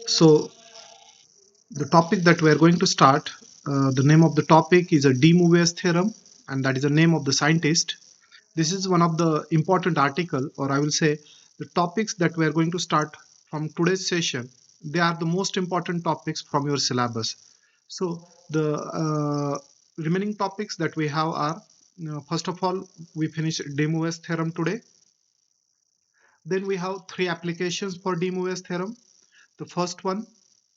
So the topic that we are going to start, the name of the topic is a de Moivre's theorem, and that is the name of the scientist. This is one of the important article, or I will say the topics that we are going to start from today's session. They are the most important topics from your syllabus. So the remaining topics that we have are, first of all, we finish de Moivre's theorem today. Then we have three applications for de Moivre's theorem. The first one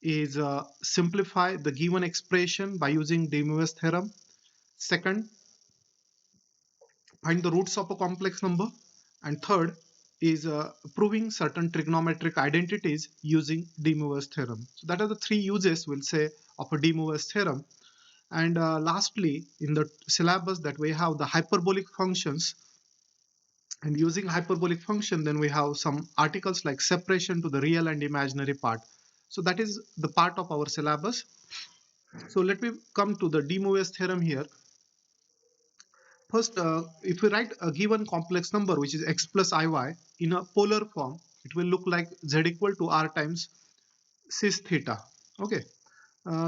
is simplify the given expression by using de Moivre's theorem. Second, find the roots of a complex number. And third is proving certain trigonometric identities using de Moivre's theorem. So that are the three uses, we'll say, of a de Moivre's theorem. And lastly, in the syllabus that we have the hyperbolic functions, and using hyperbolic function, then we have some articles like separation to the real and imaginary part. So that is the part of our syllabus. So let me come to the de Moivre's theorem here. First, if we write a given complex number, which is x plus iy, in a polar form, it will look like z equal to r times cis theta. Okay.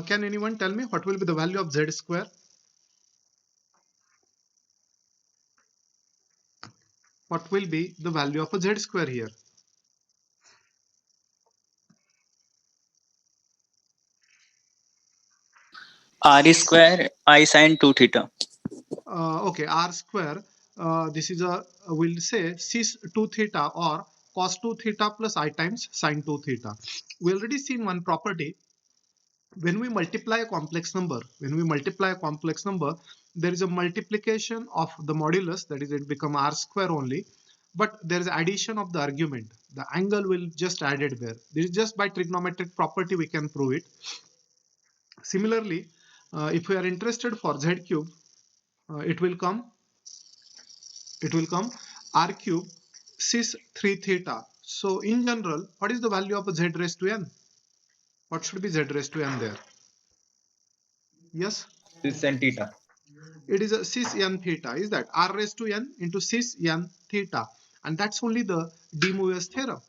Can anyone tell me what will be the value of z square? What will be the value of a z square here? R square I sin 2 theta. Okay, r square. This is a, we'll say cis 2 theta or cos 2 theta plus I times sin 2 theta. We already seen one property. When we multiply a complex number, there is a multiplication of the modulus, that is, it become r square only, but there is addition of the argument. The angle will just added there. This is just by trigonometric property we can prove it. Similarly, if we are interested for z cube, it will come r cube cis 3 theta. So in general, what is the value of z raised to n? What should be z raised to n there? Yes, This and theta. it is a cis n theta. Is that r raised to n into cis n theta? And that's only the de Moivre's theorem.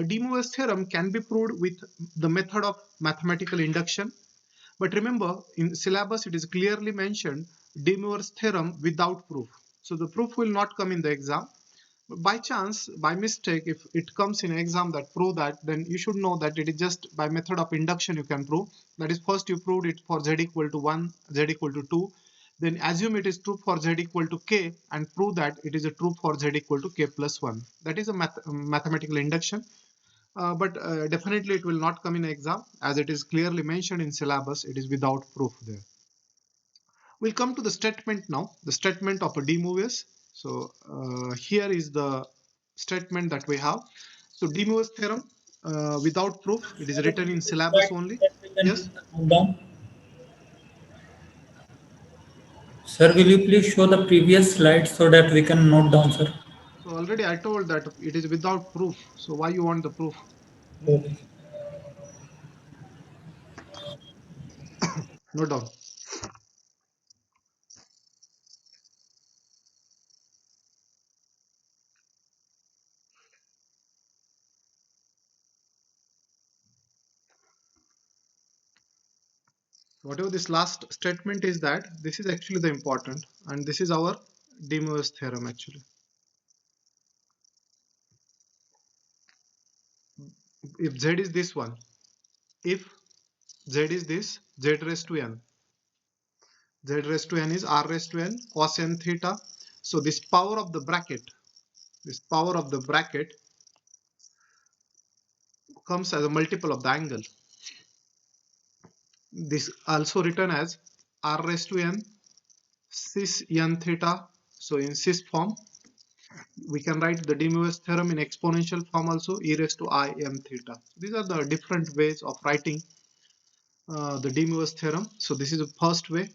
De Moivre's theorem can be proved with the method of mathematical induction. But remember, in syllabus, it is clearly mentioned de Moivre's theorem without proof. So the proof will not come in the exam. By chance, by mistake, if it comes in exam that prove that, then you should know that it is just by method of induction you can prove. That is, first you proved it for z equal to 1, z equal to 2, then assume it is true for z equal to k and prove that it is a true for z equal to k plus 1. That is a mathematical induction. But definitely it will not come in exam, as it is clearly mentioned in syllabus. It is without proof there. We'll come to the statement now, the statement of a de Moivre's. So here is the statement that we have. So de Moivre's theorem without proof, it is written in syllabus only. Yes. Down. Sir, will you please show the previous slide so that we can note down, sir? So already I told that it is without proof. So why you want the proof? Okay. Note down. Whatever this last statement is, that this is actually the important, and this is our de Moivre's theorem actually. If z is this one, if z is this, z raised to n, z raised to n is r raised to n cos n theta. So this power of the bracket, comes as a multiple of the angle. This also written as r raised to n cis n theta. So in cis form, we can write the de Moivre's theorem in exponential form also, e raised to I m theta. These are the different ways of writing the de Moivre's theorem. So this is the first way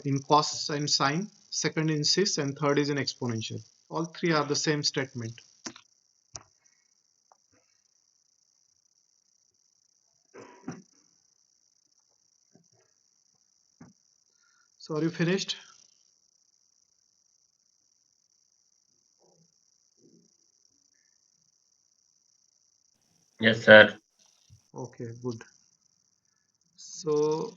in cos and sine, second in cis, and third is in exponential. All three are the same statement. So are you finished? Yes, sir. Okay, good. So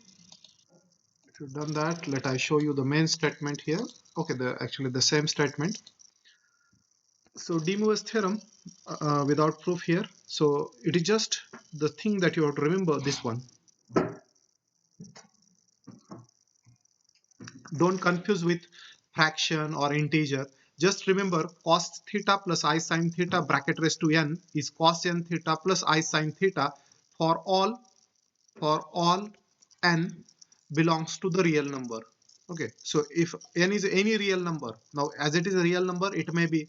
if you've done that, let I show you the main statement here. Okay, actually the same statement. So De Moivre's theorem without proof here. So it is just the thing that you have to remember, this one. Don't confuse with fraction or integer. Just remember cos theta plus I sin theta bracket raised to n is cos n theta plus I sin theta for all n belongs to the real number. Okay, so if n is any real number, now as it is a real number, it may be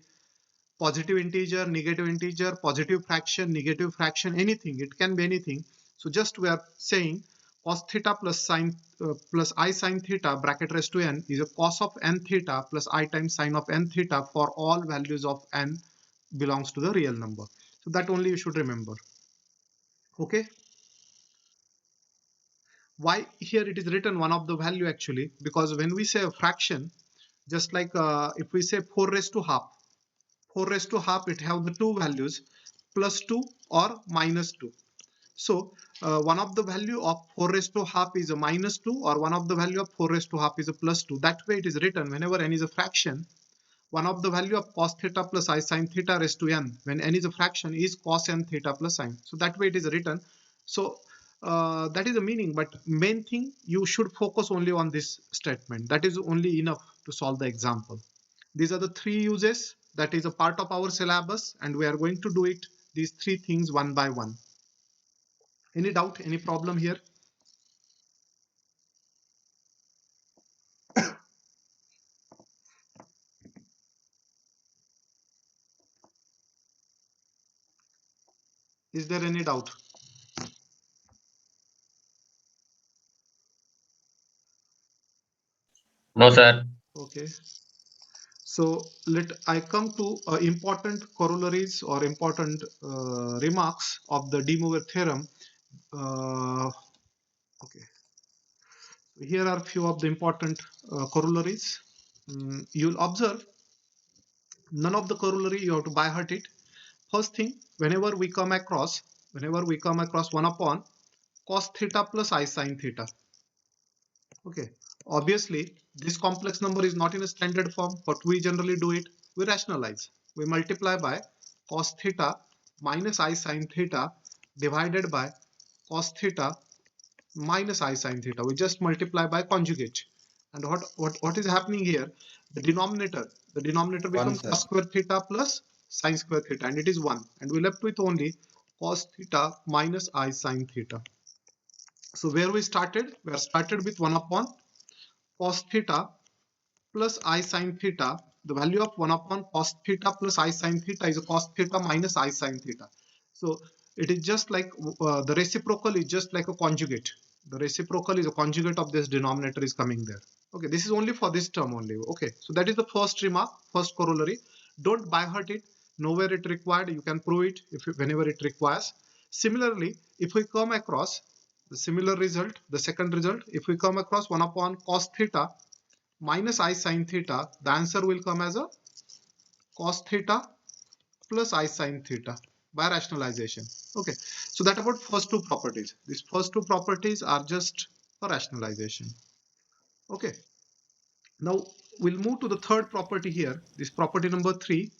positive integer, positive fraction, anything. It can be anything. So just we are saying cos theta plus I sin theta bracket raised to n is a cos of n theta plus I times sin of n theta for all values of n belongs to the real number. So that only you should remember. Okay. Why here it is written one of the value actually? Because when we say a fraction, just like if we say 4 raised to half, 4 raised to half, it have the two values, plus 2 or minus 2. So one of the value of 4 raised to half is a minus 2, or one of the value of 4 raised to half is a plus 2. That way it is written whenever n is a fraction, one of the value of cos theta plus I sin theta raised to n, when n is a fraction, is cos n theta plus sin. So that way it is written. So that is the meaning, but main thing you should focus only on this statement. That is only enough to solve the example. These are the three uses that is a part of our syllabus, and we are going to do it, these three things, one by one. Any doubt, any problem here? Is there any doubt? No, sir. Okay. So let I come to important corollaries or important remarks of the De Moivre theorem. Okay. So here are few of the important corollaries. You'll observe none of the corollary you have to by heart it. First thing, whenever we come across 1 upon cos theta plus I sin theta. Okay, obviously this complex number is not in a standard form. What we generally do it, we rationalize. We multiply by cos theta minus I sin theta divided by cos theta minus I sin theta. We just multiply by conjugate. And what is happening here? The denominator becomes cos square theta plus sin square theta, and it is 1. And we left with only cos theta minus I sin theta. So where we started? We are started with 1 upon cos theta plus I sin theta. The value of 1 upon cos theta plus I sin theta is a cos theta minus I sin theta. So it is just like the reciprocal is just like a conjugate. The reciprocal is a conjugate of this denominator is coming there. Okay, this is only for this term only. Okay, so that is the first remark, first corollary. Don't by heart it. Nowhere it required. You can prove it whenever it requires. Similarly, if we come across the similar result, the second result, if we come across 1 upon cos theta minus I sin theta, the answer will come as a cos theta plus I sin theta by rationalization. Okay, so that about first two properties. These first two properties are just for rationalization. Okay, now we'll move to the third property here. This property number 3.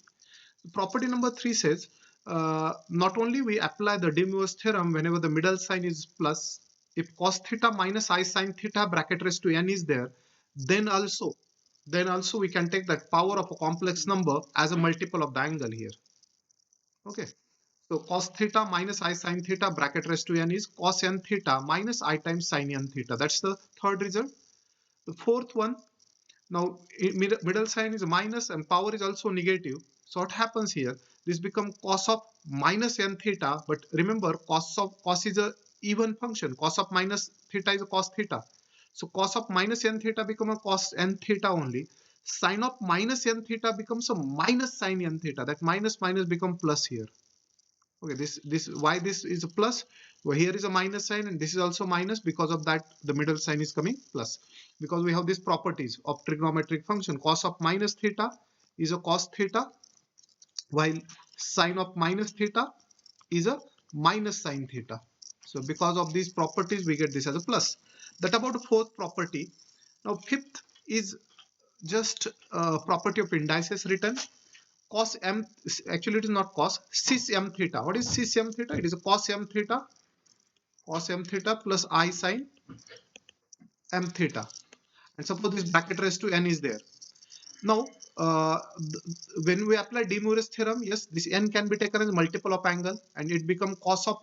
Property number 3 says not only we apply the De Moivre's theorem whenever the middle sign is plus, if cos theta minus I sin theta bracket raised to n is there, then also we can take that power of a complex number as a multiple of the angle here. Okay, so cos theta minus I sin theta bracket raised to n is cos n theta minus I times sin n theta. That's the third result. The fourth one, now middle sign is minus and power is also negative. So what happens here? This becomes cos of minus n theta, but remember cos is a even function. Cos of minus theta is a cos theta. So cos of minus n theta become a cos n theta only. Sin of minus n theta becomes a minus sin n theta. That minus become plus here. Okay, this why this is a plus? Well, here is a minus sign and this is also minus. Because of that, the middle sign is coming plus, because we have these properties of trigonometric function. Cos of minus theta is a cos theta, while sin of minus theta is a minus sine theta. So because of these properties, we get this as a plus. That about the fourth property. Now fifth is just property of indices written. Cos m, actually it is not cos, cis m theta. What is cis m theta? It is a cos m theta plus I sine m theta. And suppose this bracket raised to n is there. Now, when we apply De Moivre's theorem, yes, this n can be taken as multiple of angle, and it become cos of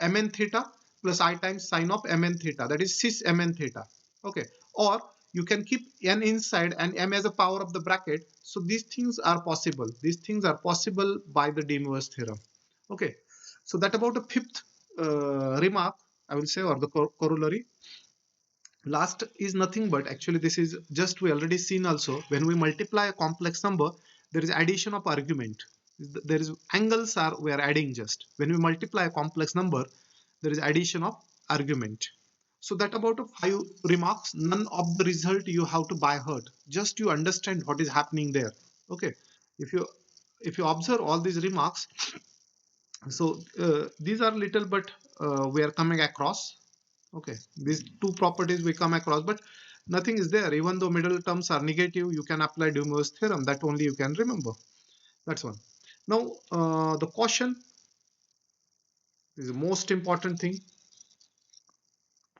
mn theta plus I times sine of mn theta. That is cis mn theta. Okay, or you can keep n inside and m as a power of the bracket. So these things are possible. These things are possible by the De Moivre's theorem. Okay, so that about the fifth remark, I will say, or the corollary. Last is nothing but, actually this is just, we already seen also, when we multiply a complex number, there is addition of argument. There is angles are we are adding. Just when we multiply a complex number, there is addition of argument. So that about 5 remarks. None of the result you have to by heart, just you understand what is happening there. Okay, if you observe all these remarks, so these are little but we are coming across. Okay, these two properties we come across, but nothing is there. Even though middle terms are negative, you can apply De Moivre's theorem. That only you can remember. That's one. Now the caution is the most important thing.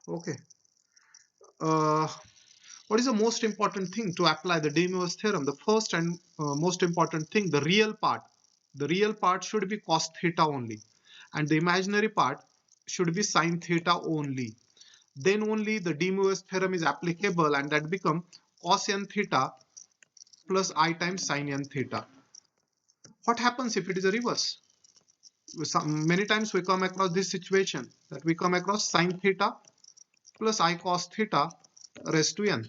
Okay, uh, what is the most important thing to apply the De Moivre's theorem? The first and most important thing, the real part should be cos theta only, and the imaginary part should be sin theta only. Then only the De Moivre's theorem is applicable, and that become cos n theta plus I times sin n theta. What happens if it is a reverse? Many times we come across this situation, that we come across sin theta plus I cos theta raised to n.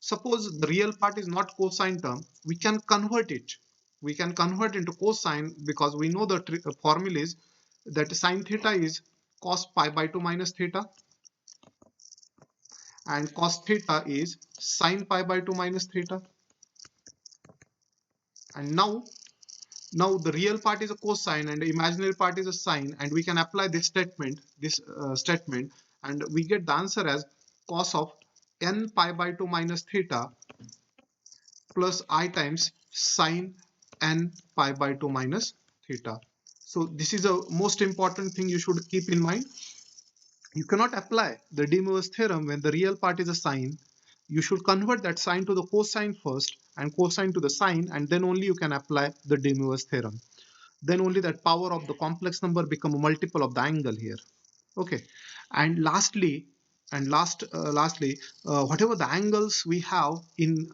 Suppose the real part is not cosine term, we can convert it. We can convert into cosine, because we know the formula is that sin theta is cos pi by 2 minus theta, and cos theta is sin pi by 2 minus theta. And now the real part is a cosine and the imaginary part is a sine, and we can apply this statement, and we get the answer as cos of n pi by 2 minus theta plus I times sine n pi by 2 minus theta. So this is a most important thing you should keep in mind. You cannot apply the De Moivre's theorem when the real part is a sine. You should convert that sine to the cosine first and cosine to the sine, and then only you can apply the De Moivre's theorem. Then only that power of the complex number become a multiple of the angle here. Okay, and lastly, whatever the angles we have in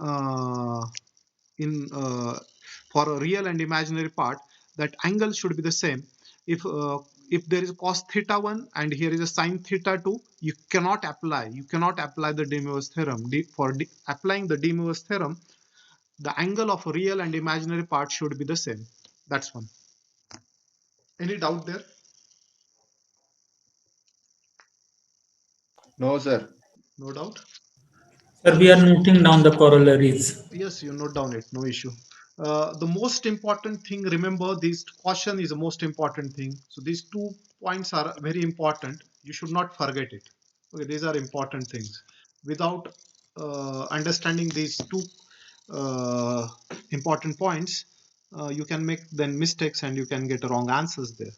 for a real and imaginary part, that angle should be the same. If there is cos theta 1 and here is a sin theta 2, you cannot apply the De Moivre's theorem. Applying the De Moivre's theorem, the angle of a real and imaginary part should be the same. That's one. Any doubt there? No, sir. No doubt. Sir, we are noting down the corollaries. Yes, you note down it, no issue. The most important thing, remember, this caution is the most important thing. So these 2 points are very important. You should not forget it. Okay, these are important things. Without understanding these 2 important points, you can make then mistakes and you can get wrong answers there.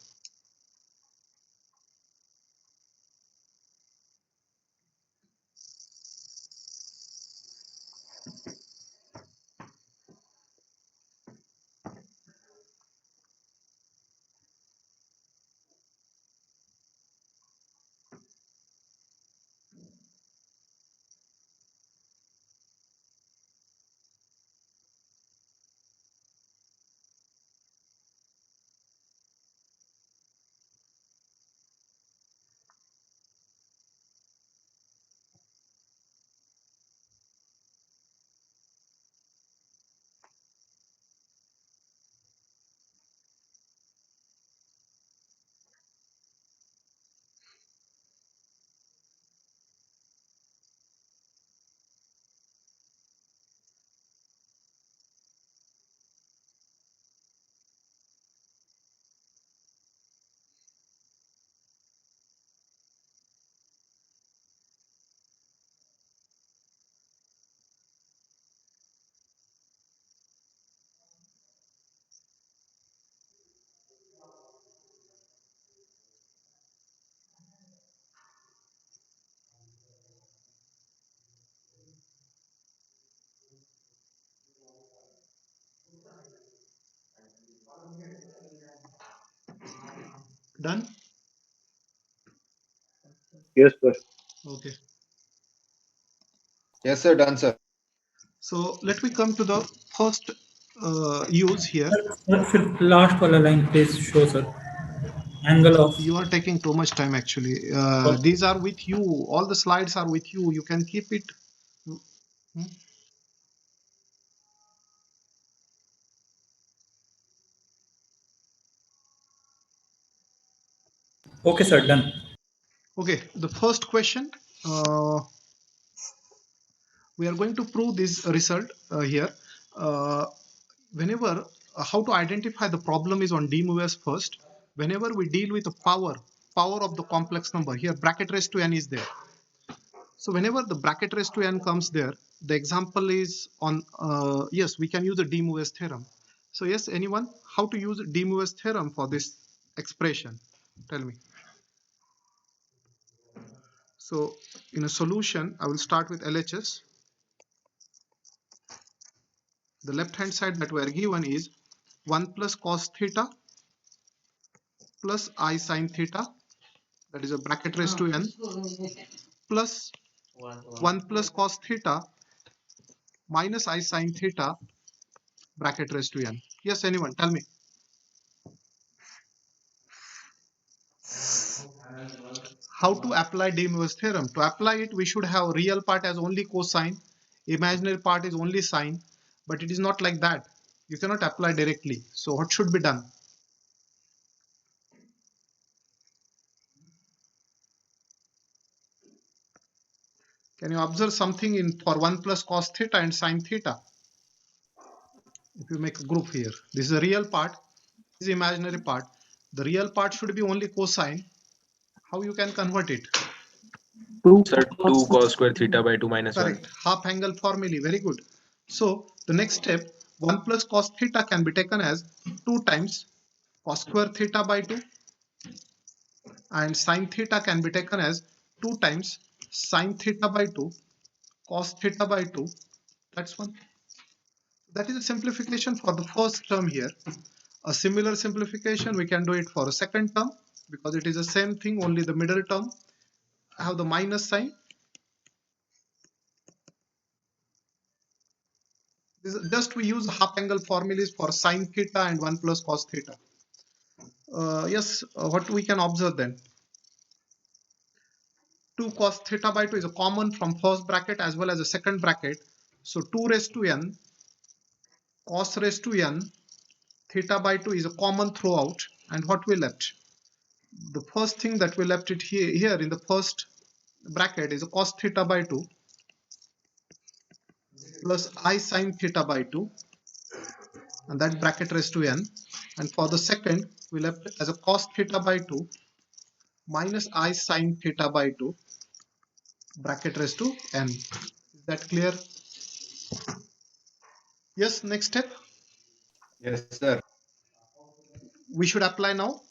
Done? Yes, sir. Okay. Yes, sir. Done, sir. So let me come to the first use here. फिर last वाला line please show sir. Angle of. You are taking too much time actually. Okay. These are with you. All the slides are with you. You can keep it. Hmm? Okay, sir. Done. Okay, the first question. We are going to prove this result here. Whenever how to identify the problem is on D moves first. Whenever we deal with the power of the complex number here, bracket raised to n is there. So whenever the bracket raised to n comes there, the example is on yes, we can use the D moves theorem. So yes, anyone, how to use D moves theorem for this expression? Tell me. So in a solution, I will start with LHS. The left hand side that we are given is 1 plus cos theta plus I sin theta, that is a bracket raised to n, plus 1 plus cos theta minus I sin theta bracket raised to n. Yes, anyone, tell me. How to apply De Moivre's theorem? To apply it, we should have real part as only cosine, imaginary part is only sine, but it is not like that. You cannot apply directly. So what should be done? Can you observe something in for 1 plus cos theta and sin theta? If you make a group here, this is a real part, this is imaginary part. The real part should be only cosine. How you can convert it? Sir, 2 cos square theta by 2 minus 1. Correct. Half angle formulae. Very good. So the next step, 1 plus cos theta can be taken as 2 times cos square theta by 2, and sin theta can be taken as 2 times sin theta by 2 cos theta by 2. That's one. That is a simplification for the first term here. A similar simplification we can do it for a second term, because it is the same thing, only the middle term I have the minus sign. This is just we use half angle formulas for sin theta and 1 plus cos theta. Yes, what we can observe then? 2 cos theta by 2 is a common from first bracket as well as the second bracket. So 2 raised to n cos raised to n theta by 2 is a common throughout. And what we left? The first thing that we left it here in the first bracket is a cos theta by 2 plus I sin theta by 2, and that bracket raised to n. And for the second, we left as a cos theta by 2 minus I sin theta by 2 bracket raised to n. Is that clear? Yes, next step. Yes, sir. We should apply now.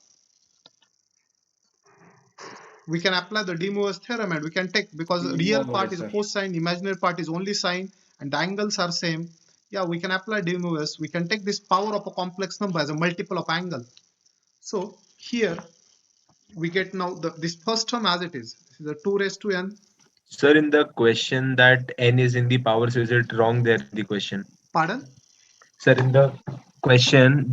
We can apply the De Moivre's theorem and we can take, because De real Moivre, part is sir. cosine, imaginary part is only sine, and the angles are same. Yeah, we can apply De Moivre's. We can take this power of a complex number as a multiple of angle. So here we get now this first term as it is. This is a 2 raised to n. Sir, in the question that n is in the power, so is it wrong there in the question? Pardon? Sir, in the question,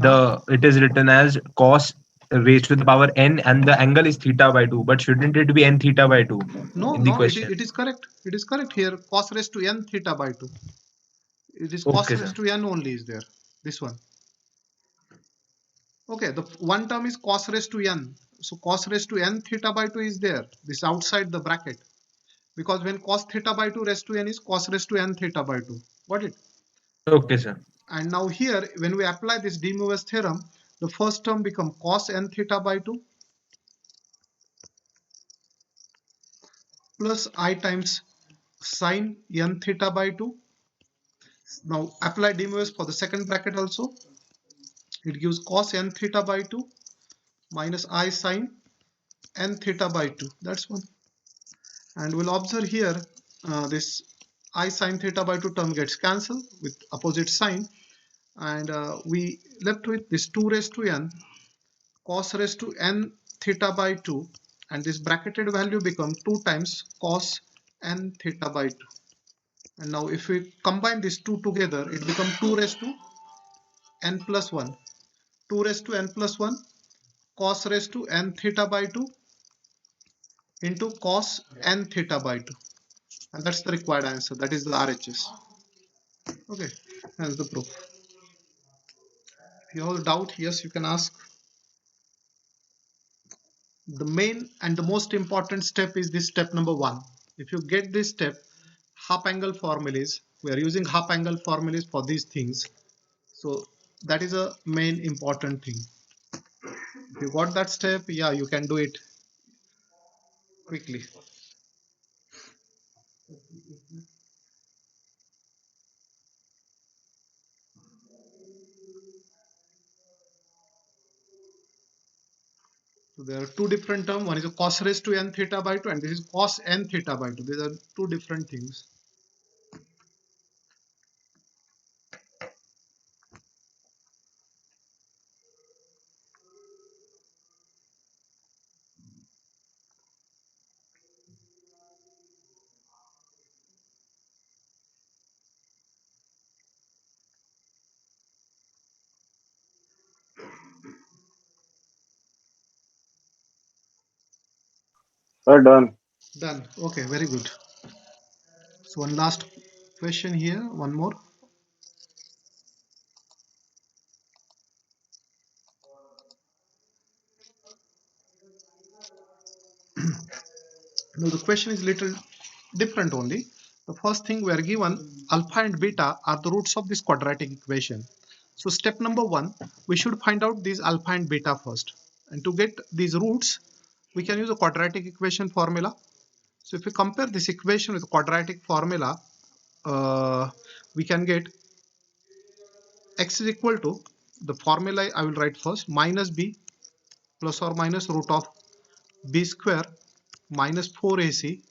it is written as cos raised to the power n and the angle is theta by 2. But shouldn't it be n theta by 2 No, in the no, question? it is correct. It is correct here. Cos raised to n theta by 2. It is cos Okay, raised sir. to n only is there. This one. Okay, the one term is cos raised to n. So cos raised to n theta by 2 is there. This outside the bracket. Because when cos theta by 2 raised to n is cos raised to n theta by 2. Got it? Okay, sir. And now here, when we apply this De Moivre's theorem, the first term become cos n theta by 2 plus I times sin n theta by 2. Now apply De Moivre's for the second bracket also. It gives cos n theta by 2 minus I sin n theta by 2. That's one. And we'll observe here this I sin theta by 2 term gets cancelled with opposite sign, and we left with this 2 raised to n cos raised to n theta by 2, and this bracketed value becomes 2 times cos n theta by 2. And now if we combine these two together, it becomes 2 raised to n plus 1. 2 raised to n plus 1 cos raised to n theta by 2 into cos n theta by 2. And that's the required answer. That is the RHS. Okay, that's the proof. If you have a doubt, yes, you can ask. The main and the most important step is this step number 1. If you get this step, half angle formulas, we are using half angle formulas for these things. So that is a main important thing. If you got that step, yeah, you can do it quickly. So there are two different terms. One is a cos raised to n theta by 2, and this is cos n theta by 2. These are two different things. Sir, done. Done. Okay, very good. So one last question here, one more. Now the question is little different only. The first thing we are given alpha and beta are the roots of this quadratic equation. So step number 1, we should find out these alpha and beta first. And to get these roots, we can use a quadratic equation formula. So if we compare this equation with quadratic formula, we can get x is equal to, the formula I will write first, minus b plus or minus root of b square minus 4ac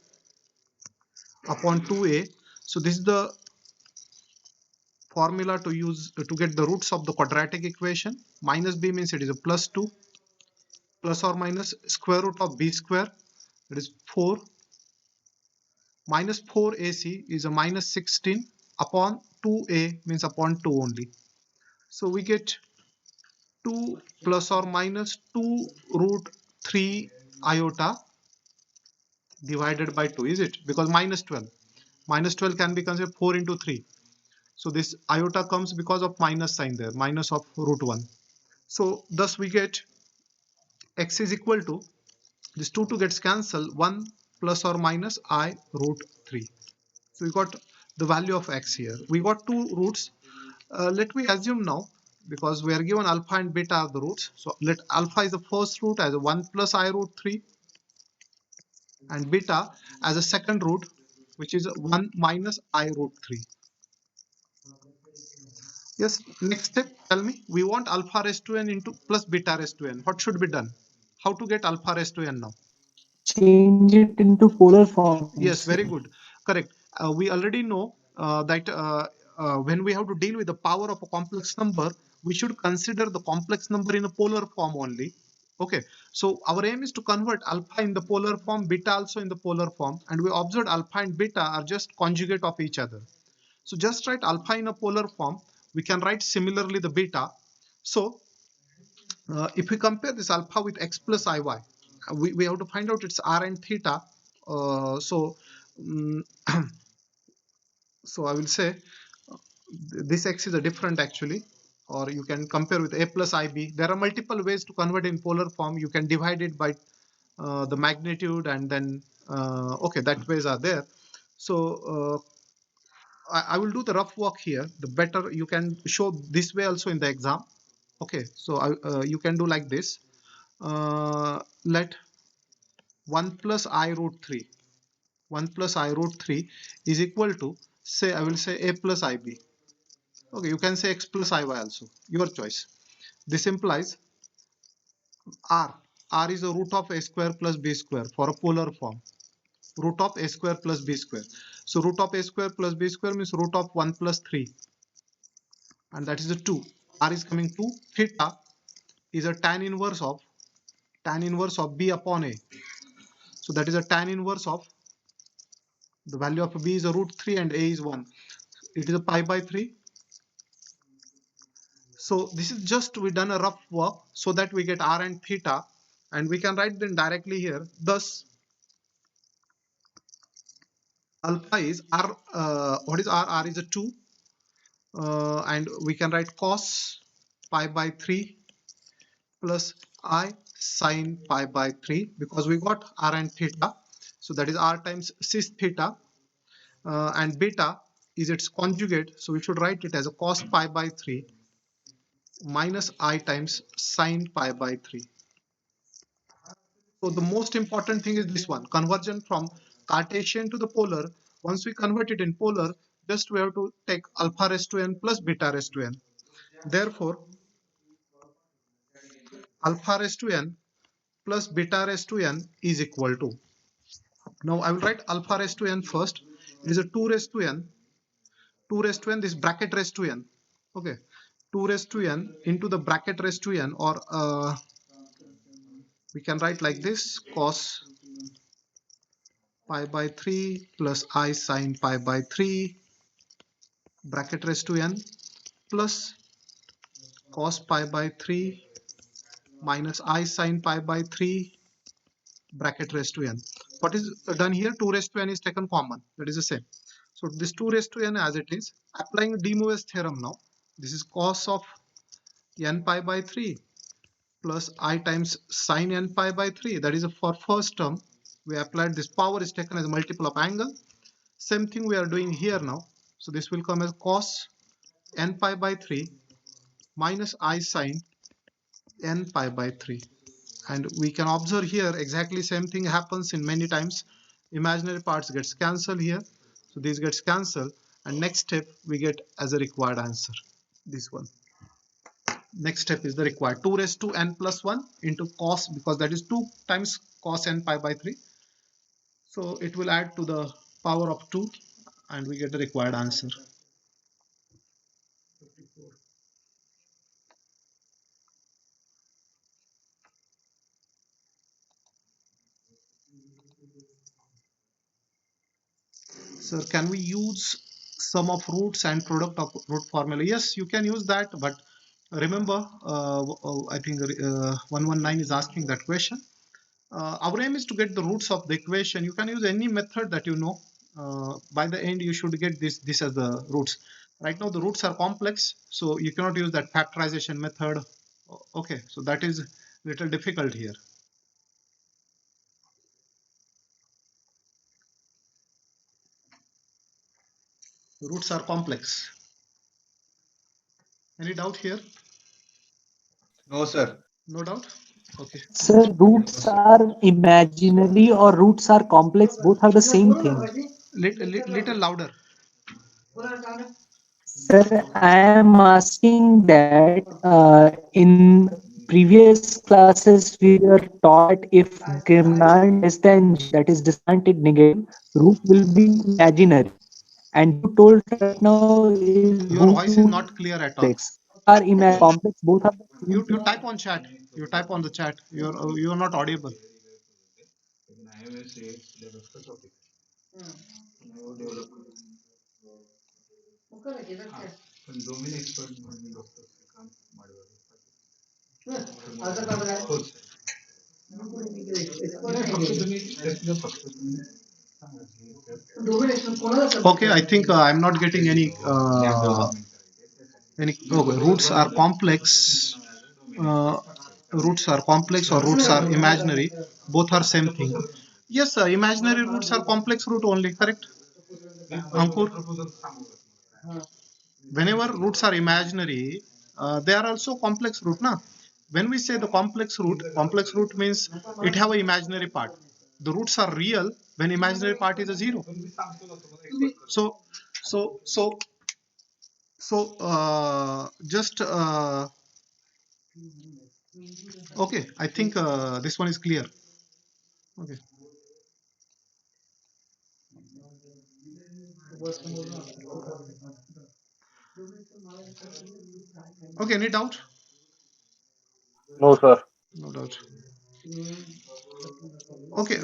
upon 2a. So this is the formula to use to get the roots of the quadratic equation. Minus b means it is a plus 2, plus or minus square root of b square, that is 4, minus 4ac is a minus 16 upon 2a means upon 2 only. So we get 2 plus or minus 2 root 3 iota divided by 2, is it? Because minus 12. Minus 12 can be considered 4 into 3. So this iota comes because of minus sign there, minus of root 1. So thus we get x is equal to, this 2 gets cancelled, 1 plus or minus I root 3. So we got the value of x here. We got two roots. Let me assume now, because we are given alpha and beta are the roots. So let alpha is the first root as a 1 plus I root 3 and beta as a second root, which is 1 minus I root 3. Yes, next step, tell me, we want alpha raised to n into plus beta raised to n. What should be done? How to get alpha raised to n now? Change it into polar form. Yes, very good. Correct. We already know that when we have to deal with the power of a complex number, we should consider the complex number in a polar form only. Okay, so our aim is to convert alpha in the polar form, beta also in the polar form, and we observed alpha and beta are just conjugate of each other. So just write alpha in a polar form. We can write similarly the beta. So if we compare this alpha with x plus iy, we have to find out its r and theta. So so I will say this x is a different actually, or you can compare with a plus ib. There are multiple ways to convert in polar form. You can divide it by the magnitude, and then okay, that ways are there. So I will do the rough work here. The better you can show this way also in the exam. Okay, so you can do like this. Let 1 plus I root 3, 1 plus I root 3 is equal to, say, I will say a plus ib. Okay, you can say x plus iy also, your choice. This implies r is the root of a square plus b square for a polar form. Root of a square plus b square. So root of a square plus b square means root of 1 plus 3, and that is a 2. R is coming to theta is a tan inverse of tan inverse of b upon a. So that is a tan inverse of the value of b is a root 3 and a is 1. It is a pi by 3. So this is just we done a rough work so that we get r and theta, and we can write them directly here. Thus alpha is r. What is r? R is a 2, and we can write cos pi by 3 plus I sine pi by 3 because we got r and theta. So that is r times cis theta, and beta is its conjugate. So we should write it as a cos pi by 3 minus I times sine pi by 3. So the most important thing is this one, conversion from Cartesian to the polar. Once we convert it in polar, just we have to take alpha raised to n plus beta raised to n. Therefore, alpha raised to n plus beta raised to n is equal to. Now I will write alpha raised to n first. It is a 2 raised to n. 2 raised to n, this bracket raised to n. Okay. 2 raised to n into the bracket raised to n, or we can write like this, cos pi by 3 plus I sine pi by 3 bracket raised to n plus cos pi by 3 minus I sine pi by 3 bracket raised to n. What is done here? 2 raised to n is taken common. That is the same. So this 2 raised to n as it is. Applying De Moivre's theorem now. This is cos of n pi by 3 plus I times sine n pi by 3. That is for first term. We applied this power is taken as a multiple of angle. Same thing we are doing here now. So this will come as cos n pi by 3 minus I sine n pi by 3. And we can observe here exactly same thing happens in many times. Imaginary parts gets cancelled here. So this gets cancelled. And next step we get as a required answer. This one. Next step is the required 2 raised to n plus 1 into cos, because that is 2 times cos n pi by 3. So it will add to the power of 2 and we get the required answer. So can we use sum of roots and product of root formula? Yes, you can use that, but remember, I think 119 is asking that question. Our aim is to get the roots of the equation. You can use any method that you know. By the end, you should get this as the roots. Right now, the roots are complex, so you cannot use that factorization method. Okay, so that is little difficult here. The roots are complex. Any doubt here? No, sir. No doubt? Okay. Sir, roots are imaginary or roots are complex, both are the same thing. Little louder. Sir, I am asking that in previous classes we were taught if discriminant less than g, that is discriminant negative, root will be imaginary. And you told right now is Your root voice is not clear at all. complex. Are complex, both are the same You thing. type on chat. You type on the chat. You're not audible. Okay, I think I'm not getting any roots are complex. Uh, Roots are complex or roots are imaginary. Both are same thing. Yes, imaginary roots are complex root only. Correct, Ankur? Whenever roots are imaginary, they are also complex root, na? When we say the complex root means it have an imaginary part. The roots are real when imaginary part is a 0. So so so just okay, I think this one is clear. Okay. Okay, any doubt? No, sir. No doubt. Okay.